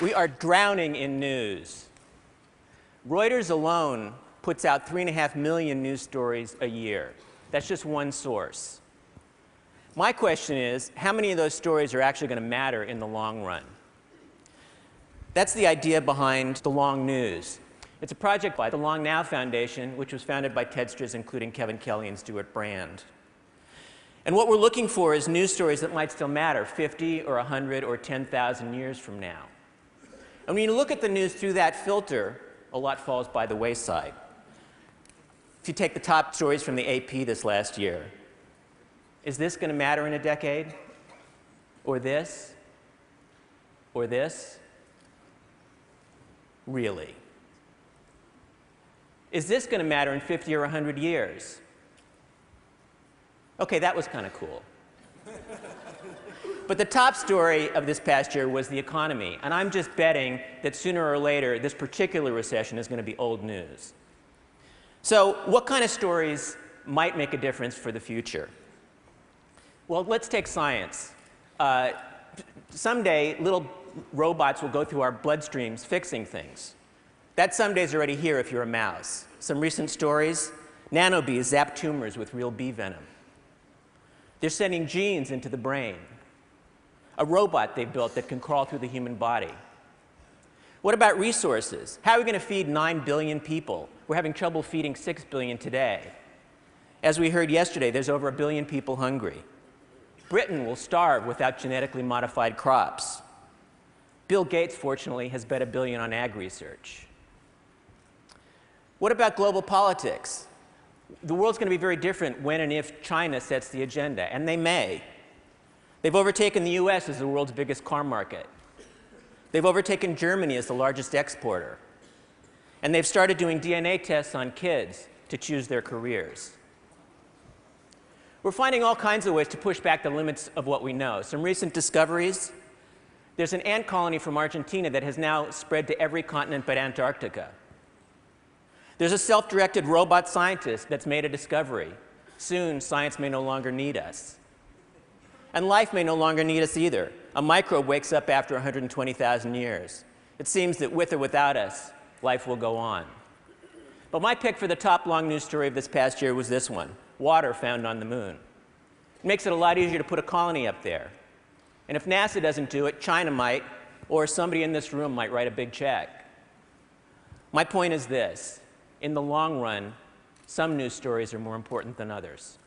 We are drowning in news. Reuters alone puts out 3.5 million news stories a year. That's just one source. My question is, how many of those stories are actually going to matter in the long run? That's the idea behind The Long News. It's a project by the Long Now Foundation, which was founded by TEDsters, including Kevin Kelly and Stuart Brand. And what we're looking for is news stories that might still matter 50 or 100 or 10,000 years from now. And when you look at the news through that filter, a lot falls by the wayside. If you take the top stories from the AP this last year, is this going to matter in a decade? Or this? Or this? Really? Is this going to matter in 50 or 100 years? Okay, that was kind of cool. But the top story of this past year was the economy. And I'm just betting that sooner or later, this particular recession is going to be old news. So what kind of stories might make a difference for the future? Well, let's take science. Someday, little robots will go through our bloodstreams fixing things. That someday is already here if you're a mouse. Some recent stories: nanobees zap tumors with real bee venom. They're sending genes into the brain. A robot they built that can crawl through the human body. What about resources? How are we going to feed 9 billion people? We're having trouble feeding 6 billion today. As we heard yesterday, there's over 1 billion people hungry. Britain will starve without genetically modified crops. Bill Gates, fortunately, has bet $1 billion on ag research. What about global politics? The world's going to be very different when and if China sets the agenda, and they may. They've overtaken the US as the world's biggest car market. They've overtaken Germany as the largest exporter. And they've started doing DNA tests on kids to choose their careers. We're finding all kinds of ways to push back the limits of what we know. Some recent discoveries: there's an ant colony from Argentina that has now spread to every continent but Antarctica. There's a self-directed robot scientist that's made a discovery. Soon, science may no longer need us. And life may no longer need us either. A microbe wakes up after 120,000 years. It seems that with or without us, life will go on. But my pick for the top long news story of this past year was this one: water found on the moon. It makes it a lot easier to put a colony up there. And if NASA doesn't do it, China might, or somebody in this room might write a big check. My point is this: in the long run, some news stories are more important than others.